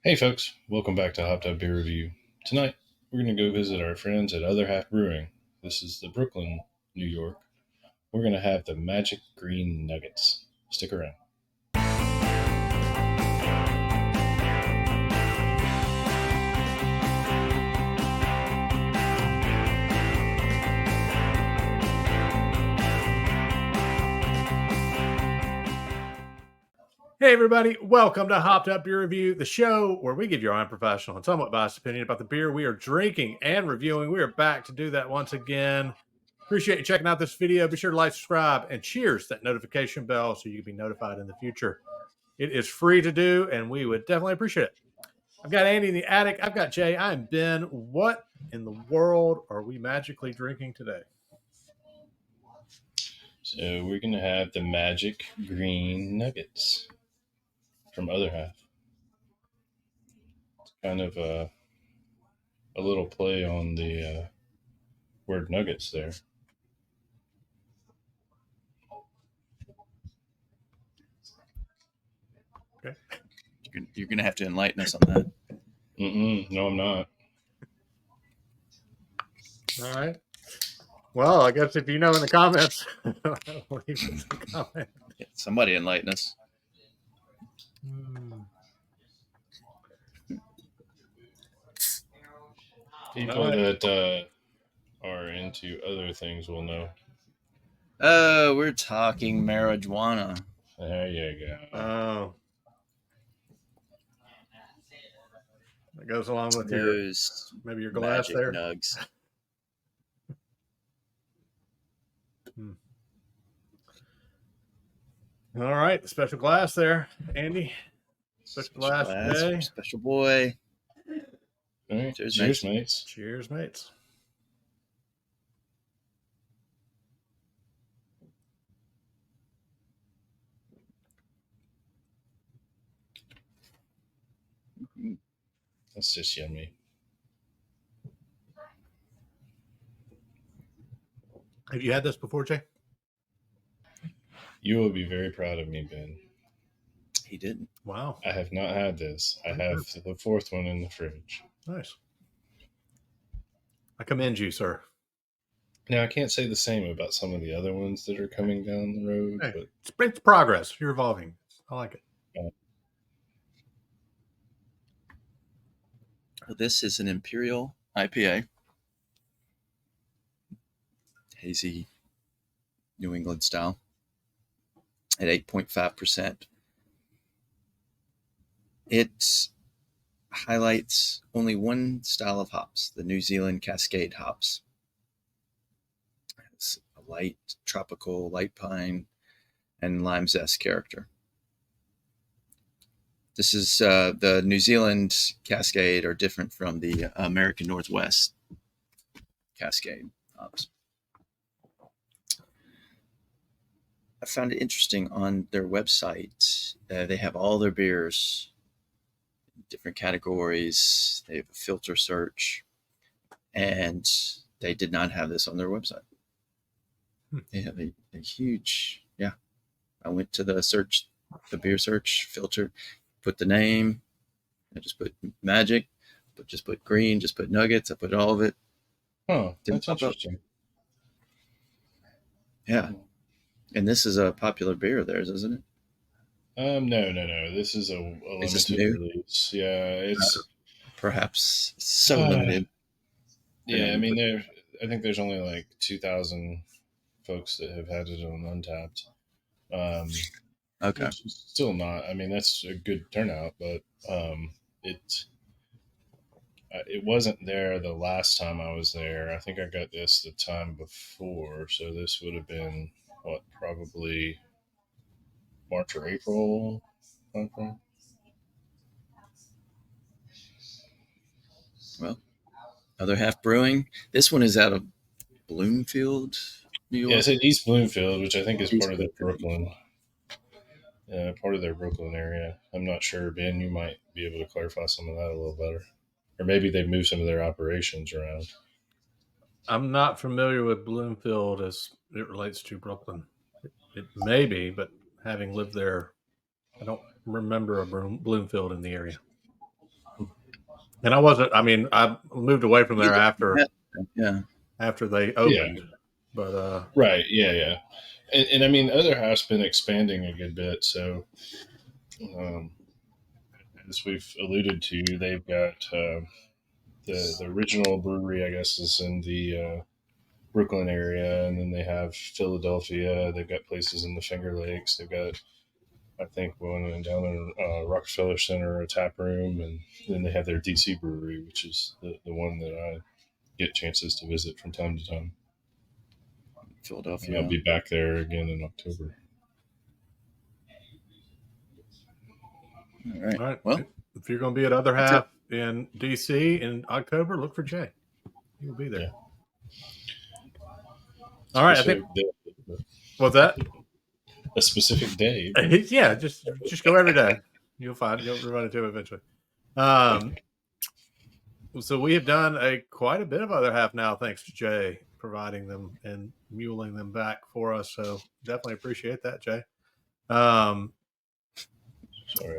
Hey folks, welcome back to Hot Tub Beer Review. Tonight, we're going to go visit our friends at Other Half Brewing. This is the Brooklyn, New York. We're going to have the Magic Green Nuggets. Stick around. Hey everybody, welcome to Hopped Up Beer Review, the show where we give you our unprofessional and somewhat biased opinion about the beer we are drinking and reviewing. We are back to do that once again. Appreciate you checking out this video. Be sure to like, subscribe, and cheers that notification bell so you can be notified in the future. It is free to do, and we would definitely appreciate it. I've got Andy in the attic. I've got Jay. I'm Ben. What in the world are we magically drinking today? So we're going to have the Magic Green Nuggets from Other Half. It's kind of a little play on the word nuggets there. Okay. You're going to have to enlighten us on that. No, I'm not. All right. Well, I guess if you know in the comments, leave us a comment. Yeah, somebody enlighten us. People that are into other things will know. We're talking marijuana. There you go. Oh. That goes along with Those maybe your glass magic there. nugs. All right, the special glass there, Andy. Special glass today. Special boy. All right. Cheers, mates. Cheers, mates. That's just yummy. Have you had this before, Jay? You will be very proud of me, Ben. He didn't. Wow. I have not had this. I have the fourth one in the fridge. Nice. I commend you, sir. Now, I can't say the same about some of the other ones that are coming down the road, but it's progress. You're evolving. I like it. Well, this is an Imperial IPA. Hazy New England style at 8.5%. It highlights only one style of hops, the New Zealand Cascade hops. It's a light tropical, light pine, and lime zest character. This is the New Zealand Cascade are different from the American Northwest Cascade hops. I found it interesting on their website. They have all their beers, different categories. They have a filter search, and they did not have this on their website. They have a huge, I went to the beer search filter, put the name, I just put magic, but just put green, just put nuggets. I put all of it. Oh, that's interesting. Yeah. And this is a popular beer of theirs, isn't it? No. This is a limited release. Yeah, it's perhaps so limited. Yeah, I mean, I think there's only like 2,000 folks that have had it on Untapped. Okay. Still not. I mean, that's a good turnout, but it wasn't there the last time I was there. I think I got this the time before, so this would have been probably March or April. Okay. Well, Other Half Brewing. This one is out of Bloomfield, New York. Yeah, it's at East Bloomfield, which I think is part of their Brooklyn. Part of their Brooklyn area. I'm not sure, Ben. You might be able to clarify some of that a little better, or maybe they've moved some of their operations around. I'm not familiar with Bloomfield as it relates to Brooklyn. It may be, but having lived there, I don't remember a Bloomfield in the area. And I moved away from there after they opened. Yeah. But Right. Yeah. And I mean, other house been expanding a good bit. So, um, as we've alluded to, they've got the original brewery, I guess, is in the Brooklyn area, and then they have Philadelphia. They've got places in the Finger Lakes. They've got, I think, one down in Rockefeller Center, a tap room, and then they have their DC brewery, which is the one that I get chances to visit from time to time. Philadelphia. And I'll be back there again in October. All right. all right. Well, if you're going to be at Other Half in DC in October, look for Jay. He will be there. Yeah. All right. I think. What's that? A specific day. Yeah, just go every day. You'll run into him eventually. So we have done quite a bit of Other Half now, thanks to Jay providing them and muling them back for us. So definitely appreciate that, Jay. Sorry,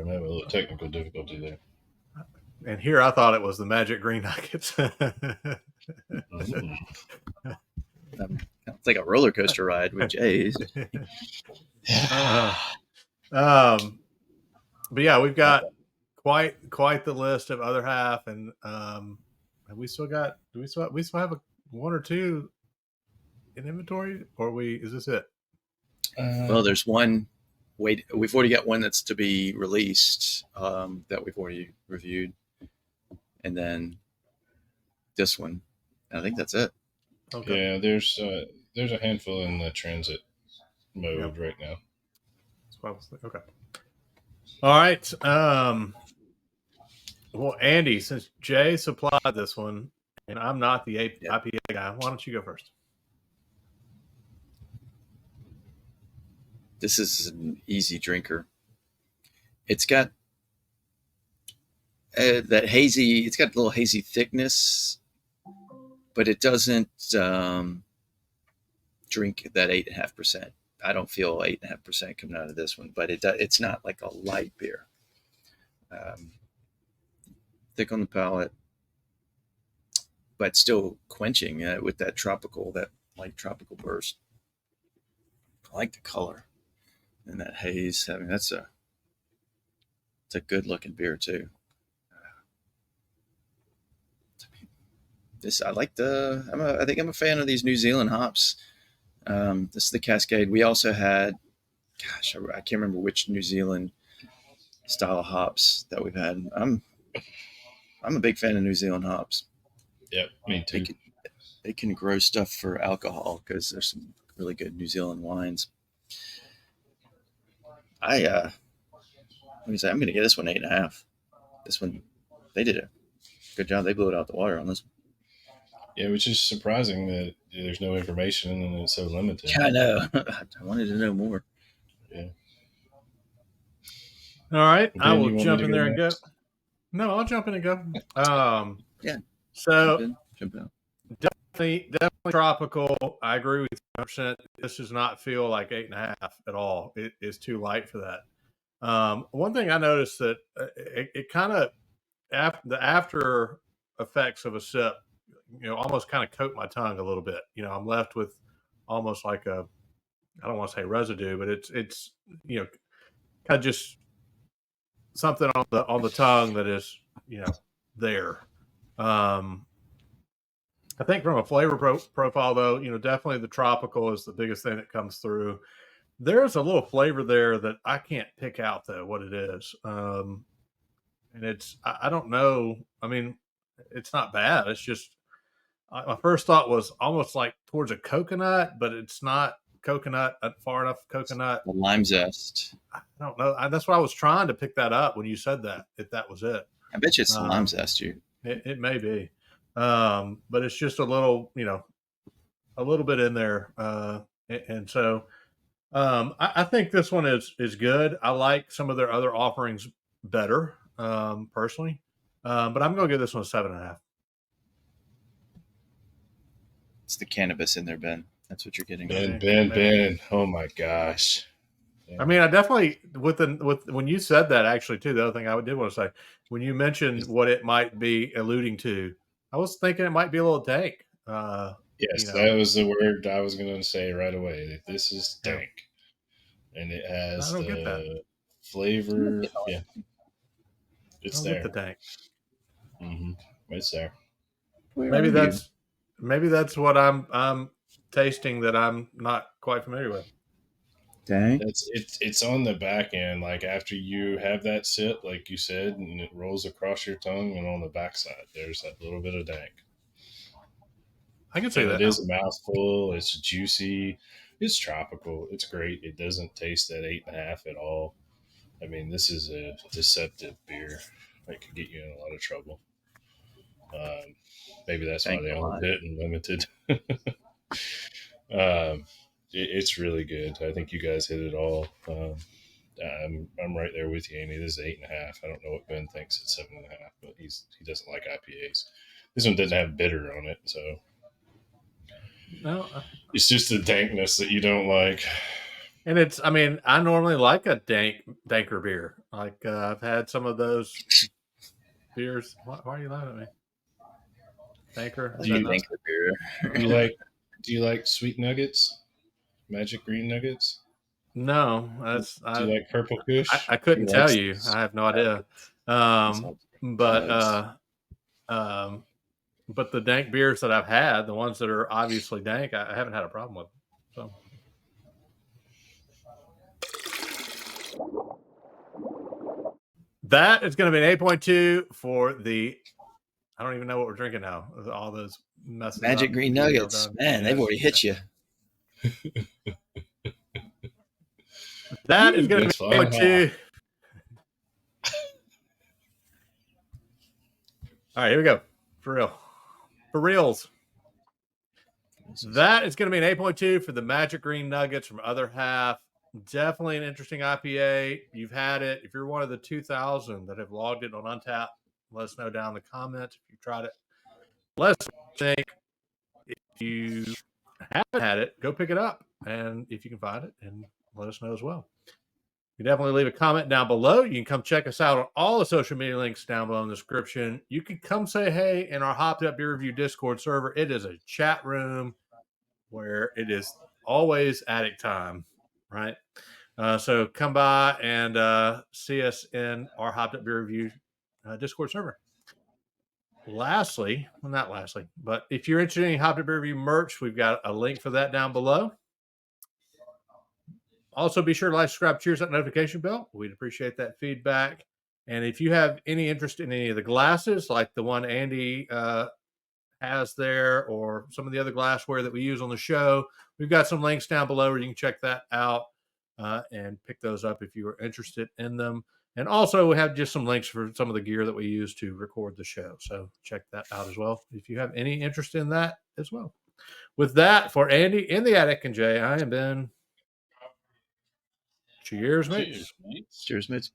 I'm having a little technical difficulty there. And here I thought it was the Magic Green Nuggets. It's like a roller coaster ride with Jay's. But yeah, we've got quite the list of Other Half, and we still have one or two in inventory, or is this it? Well, there's one. Wait, we've already got one that's to be released that we've already reviewed, and then this one. I think that's it. Okay. Yeah, there's a handful in the transit mode right now. Okay. All right. Well, Andy, since Jay supplied this one, and I'm not the IPA guy, why don't you go first? This is an easy drinker. It's got that hazy. It's got a little hazy thickness, but it doesn't drink that 8.5%. I don't feel 8.5% coming out of this one, but it's not like a light beer. Thick on the palate, but still quenching with that light tropical burst. I like the color and that haze. I mean, it's a good looking beer too. I think I'm a fan of these New Zealand hops. This is the Cascade. We also had, I can't remember which New Zealand style of hops that we've had. I'm a big fan of New Zealand hops. Yep, me too. They can grow stuff for alcohol because there's some really good New Zealand wines. I'm going to get this one 8.5. This one, they did a good job. They blew it out the water on this one. Yeah, which is surprising that there's no information and it's so limited. Yeah, I know. I wanted to know more. Yeah. All right, I will jump in there and go. No, I'll jump in and go. Yeah. So jump out. Definitely tropical. I agree with you 100%. This does not feel like 8.5 at all. It is too light for that. One thing I noticed that it kind of the after effects of a sip, almost kind of coat my tongue a little bit. I'm left with almost like I don't want to say residue, but it's kind of just something on the tongue that is there. I think from a flavor profile, though, definitely the tropical is the biggest thing that comes through. There's a little flavor there that I can't pick out, though, what it is. And I don't know. I mean, it's not bad. It's just, my first thought was almost like towards a coconut, but it's not coconut, far enough coconut. The lime zest. I don't know. That's what I was trying to pick that up when you said that, if that was it. I bet you it's the lime zest, you. It may be. But it's just a little bit in there. And so I think this one is good. I like some of their other offerings better, personally. But I'm going to give this one a 7.5. It's the cannabis in there, Ben. That's what you're getting. Ben. Oh my gosh. Yeah. I mean, I definitely with when you said that actually too. The other thing I did want to say when you mentioned what it might be alluding to, I was thinking it might be a little dank. Yes, You know, that was the word I was going to say right away. That this is yeah, dank, and it I has don't get that. the It's not flavor. getting on Yeah, I it's don't get the there. dank. hmm It's there. Where are Maybe you? that's what I'm tasting that I'm not quite familiar with. Dang. It's on the back end. Like after you have that sip, like you said, and it rolls across your tongue, and on the backside, there's that little bit of dank. I can say And it that now. is a mouthful. It's juicy. It's tropical. It's great. It doesn't taste that 8.5 at all. I mean, this is a deceptive beer that could get you in a lot of trouble. Maybe that's why Thank they a only lot. put it in limited. It's really good. I think you guys hit it all. I'm right there with you, Amy. This is 8.5. I don't know what Ben thinks it's 7.5, but he doesn't like IPAs. This one doesn't have bitter on it, so No, it's just the dankness that you don't like. and it's. I mean, I normally like a danker beer. Like I've had some of those beers. Why are you laughing at me? Danker? I Is Do like a that you not? Dinker beer. do you like do you like sweet nuggets? Magic green nuggets? No, that's Do you like purple kush? I He couldn't tell likes you. I those have no idea. nuggets. He's Um, all but nugs. um, but the dank beers that I've had, the ones that are obviously dank, I haven't had a problem with. So that is going to be an 8.2 for the. I don't even know what we're drinking now. All those messes Magic up green video nuggets. done. Man, they've Yes. already hit you. That is Woo, going to that's be fine. 8.2. All right, here we go. For real. For reals. That is going to be an 8.2 for the Magic Green Nuggets from Other Half. Definitely an interesting IPA. You've had it. If you're one of the 2,000 that have logged it on Untappd, let us know down in the comments if you tried it. Let us think. If you haven't had it, go pick it up. And if you can find it, and let us know as well. You definitely leave a comment down below. You can come check us out on all the social media links down below in the description. You can come say hey in our Hopped Up Beer Review Discord server. It is a chat room where it is always addict time, right? So come by and see us in our Hopped Up Beer Review Discord server. Lastly, well, not lastly, but if you're interested in Hopped Up Beer Review merch, we've got a link for that down below. Also, be sure to like, subscribe, cheers that notification bell. We'd appreciate that feedback. And if you have any interest in any of the glasses, like the one Andy has there, or some of the other glassware that we use on the show, we've got some links down below where you can check that out and pick those up if you are interested in them. And also, we have just some links for some of the gear that we use to record the show. So check that out as well if you have any interest in that as well. With that, for Andy in the attic and Jay, I am Ben. Cheers, mates. Cheers, mate. Cheers, mates.